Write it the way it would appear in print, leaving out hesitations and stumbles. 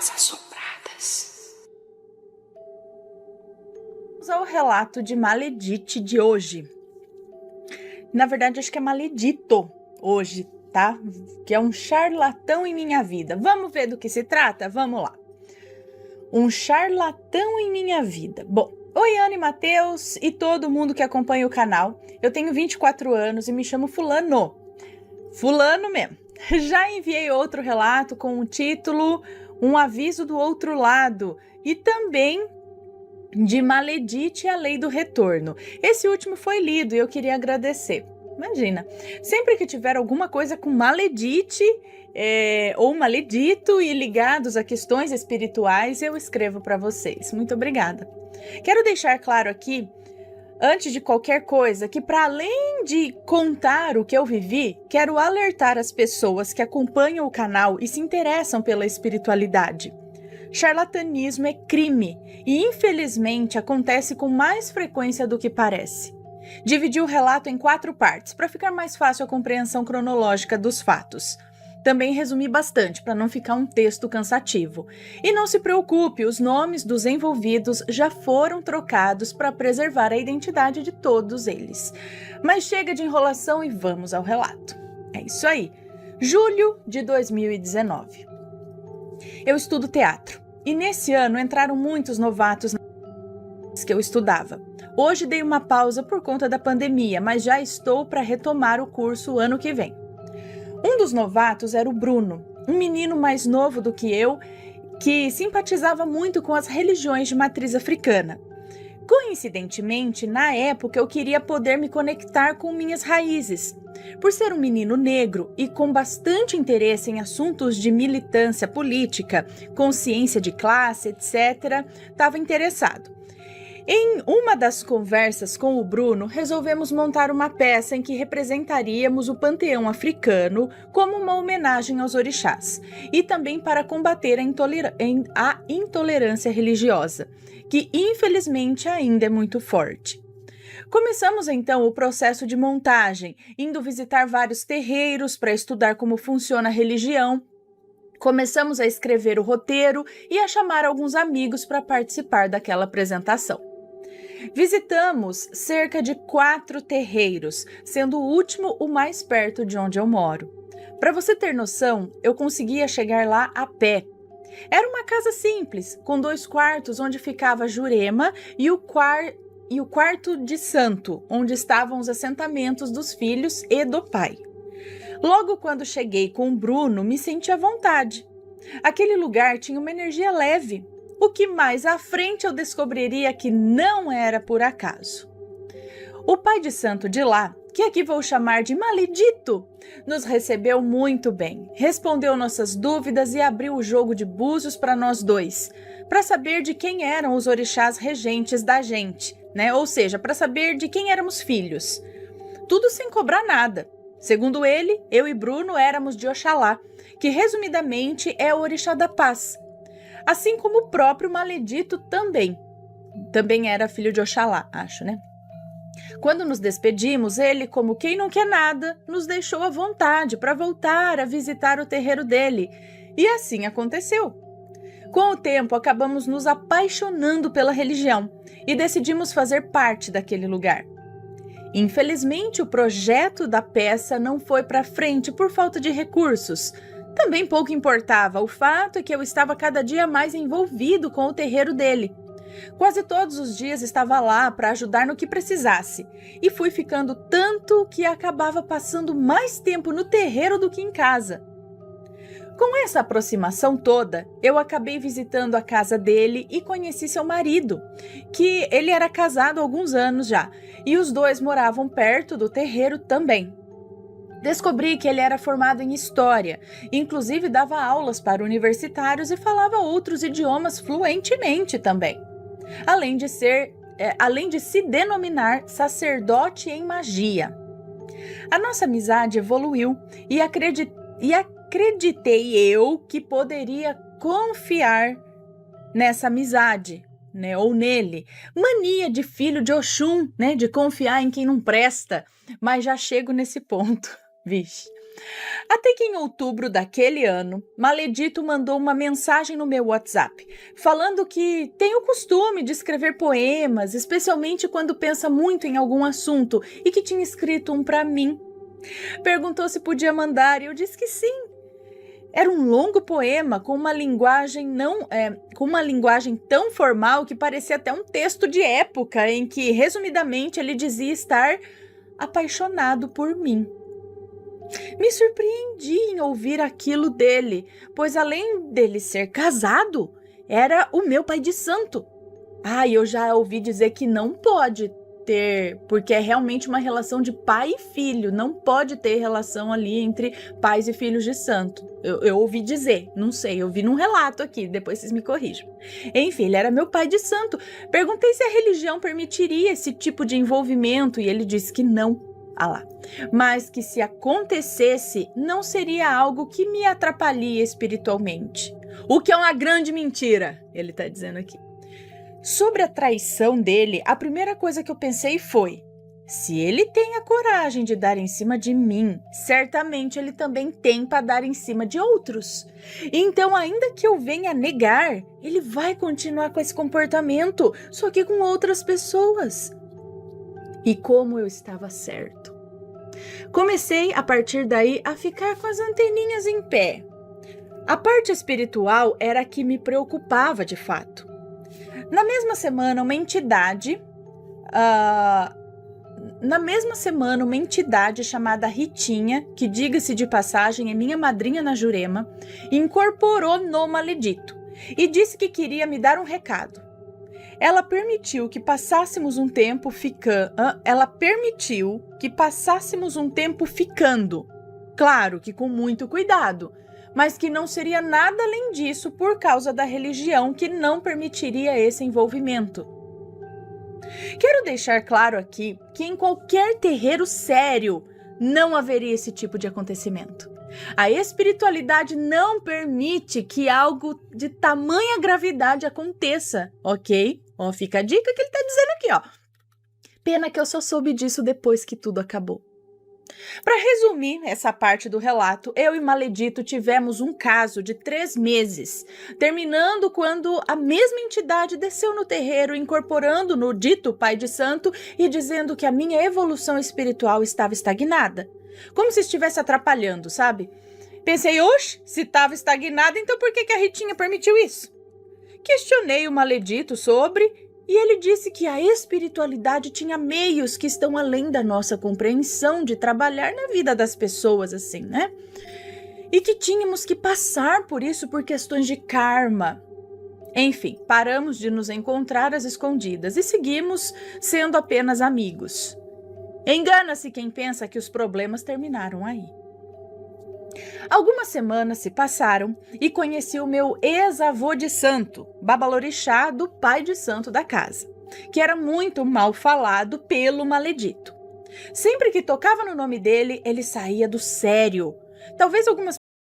As Assopradas. Vamos ao relato de Maledite de hoje. Na verdade, acho que é Maledito hoje, tá? Que é um charlatão em minha vida. Vamos ver do que se trata? Vamos lá. Um charlatão em minha vida. Bom, oi, Ana e Matheus e todo mundo que acompanha o canal. Eu tenho 24 anos e me chamo Fulano. Fulano mesmo. Já enviei outro relato com o título Um Aviso do Outro Lado e também de Maledite, a Lei do Retorno. Esse último foi lido e eu queria agradecer. Imagina, sempre que tiver alguma coisa com Maledite ou Maledito e ligados a questões espirituais, eu escrevo para vocês. Muito obrigada. Quero deixar claro aqui, antes de qualquer coisa, que para além de contar o que eu vivi, quero alertar as pessoas que acompanham o canal e se interessam pela espiritualidade. Charlatanismo é crime e, infelizmente, acontece com mais frequência do que parece. Dividi o relato em 4 partes para ficar mais fácil a compreensão cronológica dos fatos. Também resumi bastante para não ficar um texto cansativo. E não se preocupe, os nomes dos envolvidos já foram trocados para preservar a identidade de todos eles. Mas chega de enrolação e vamos ao relato. É isso aí. Julho de 2019. Eu estudo teatro. E nesse ano entraram muitos novatos que eu estudava. Hoje dei uma pausa por conta da pandemia, mas já estou para retomar o curso ano que vem. Um dos novatos era o Bruno, um menino mais novo do que eu, que simpatizava muito com as religiões de matriz africana. Coincidentemente, na época eu queria poder me conectar com minhas raízes. Por ser um menino negro e com bastante interesse em assuntos de militância política, consciência de classe, etc., estava interessado. Em uma das conversas com o Bruno, resolvemos montar uma peça em que representaríamos o panteão africano como uma homenagem aos orixás e também para combater a intolerância religiosa, que infelizmente ainda é muito forte. Começamos então o processo de montagem, indo visitar vários terreiros para estudar como funciona a religião. Começamos a escrever o roteiro e a chamar alguns amigos para participar daquela apresentação. Visitamos cerca de 4 terreiros, sendo o último o mais perto de onde eu moro. Para você ter noção, eu conseguia chegar lá a pé. Era uma casa simples, com 2 quartos onde ficava Jurema e o quarto de santo, onde estavam os assentamentos dos filhos e do pai. Logo quando cheguei com o Bruno, me senti à vontade. Aquele lugar tinha uma energia leve, o que mais à frente eu descobriria que não era por acaso. O pai de santo de lá, que aqui vou chamar de Maledito, nos recebeu muito bem, respondeu nossas dúvidas e abriu o jogo de búzios para nós dois, para saber de quem eram os orixás regentes da gente, né? Ou seja, para saber de quem éramos filhos. Tudo sem cobrar nada. Segundo ele, eu e Bruno éramos de Oxalá, que resumidamente é o orixá da paz. Assim como o próprio Maledito também. Também era filho de Oxalá, acho, né? Quando nos despedimos, ele, como quem não quer nada, nos deixou à vontade para voltar a visitar o terreiro dele. E assim aconteceu. Com o tempo, acabamos nos apaixonando pela religião e decidimos fazer parte daquele lugar. Infelizmente, o projeto da peça não foi para frente por falta de recursos. Também pouco importava, o fato é que eu estava cada dia mais envolvido com o terreiro dele. Quase todos os dias estava lá para ajudar no que precisasse, e fui ficando tanto que acabava passando mais tempo no terreiro do que em casa. Com essa aproximação toda, eu acabei visitando a casa dele e conheci seu marido, que ele era casado há alguns anos já, e os dois moravam perto do terreiro também. Descobri que ele era formado em História, inclusive dava aulas para universitários e falava outros idiomas fluentemente também. Além de se denominar sacerdote em magia. A nossa amizade evoluiu e acreditei eu que poderia confiar nessa amizade, né, ou nele. Mania de filho de Oxum, né, de confiar em quem não presta, mas já chego nesse ponto. Vixe. Até que em outubro daquele ano, Maledito mandou uma mensagem no meu WhatsApp, falando que tem o costume de escrever poemas, especialmente quando pensa muito em algum assunto, e que tinha escrito um para mim. Perguntou se podia mandar e eu disse que sim. Era um longo poema com uma linguagem tão formal que parecia até um texto de época, em que, resumidamente, ele dizia estar apaixonado por mim. Me surpreendi em ouvir aquilo dele, pois além dele ser casado, era o meu pai de santo. Eu já ouvi dizer que não pode ter, porque é realmente uma relação de pai e filho, não pode ter relação ali entre pais e filhos de santo. Eu ouvi dizer, não sei, eu vi num relato aqui, depois vocês me corrijam. Enfim, ele era meu pai de santo. Perguntei se a religião permitiria esse tipo de envolvimento e ele disse que não. Mas que se acontecesse, não seria algo que me atrapalharia espiritualmente. O que é uma grande mentira, ele está dizendo aqui. Sobre a traição dele, a primeira coisa que eu pensei foi: se ele tem a coragem de dar em cima de mim, certamente ele também tem para dar em cima de outros. Então, ainda que eu venha negar, ele vai continuar com esse comportamento, só que com outras pessoas. E como eu estava certo. Comecei, a partir daí, a ficar com as anteninhas em pé. A parte espiritual era a que me preocupava de fato. Na mesma semana, uma entidade chamada Ritinha, que, diga-se de passagem, é minha madrinha na Jurema, incorporou no Maledito e disse que queria me dar um recado. Ela permitiu que passássemos um tempo ficando. Claro que com muito cuidado, mas que não seria nada além disso por causa da religião que não permitiria esse envolvimento. Quero deixar claro aqui que em qualquer terreiro sério não haveria esse tipo de acontecimento. A espiritualidade não permite que algo de tamanha gravidade aconteça, ok? Fica a dica que ele está dizendo aqui, Pena que eu só soube disso depois que tudo acabou. Para resumir essa parte do relato, eu e Maledito tivemos um caso de 3 meses, terminando quando a mesma entidade desceu no terreiro, incorporando no dito pai de santo e dizendo que a minha evolução espiritual estava estagnada. Como se estivesse atrapalhando, sabe? Pensei, se estava estagnada, então por que a Ritinha permitiu isso? Questionei o Maledito sobre, e ele disse que a espiritualidade tinha meios que estão além da nossa compreensão de trabalhar na vida das pessoas, assim, né? E que tínhamos que passar por isso por questões de karma. Enfim, paramos de nos encontrar às escondidas e seguimos sendo apenas amigos. Engana-se quem pensa que os problemas terminaram aí. Algumas semanas se passaram e conheci o meu ex-avô de santo, Babalorixá, do pai de santo da casa, que era muito mal falado pelo Maledito. Sempre que tocava no nome dele, ele saía do sério. Talvez algumas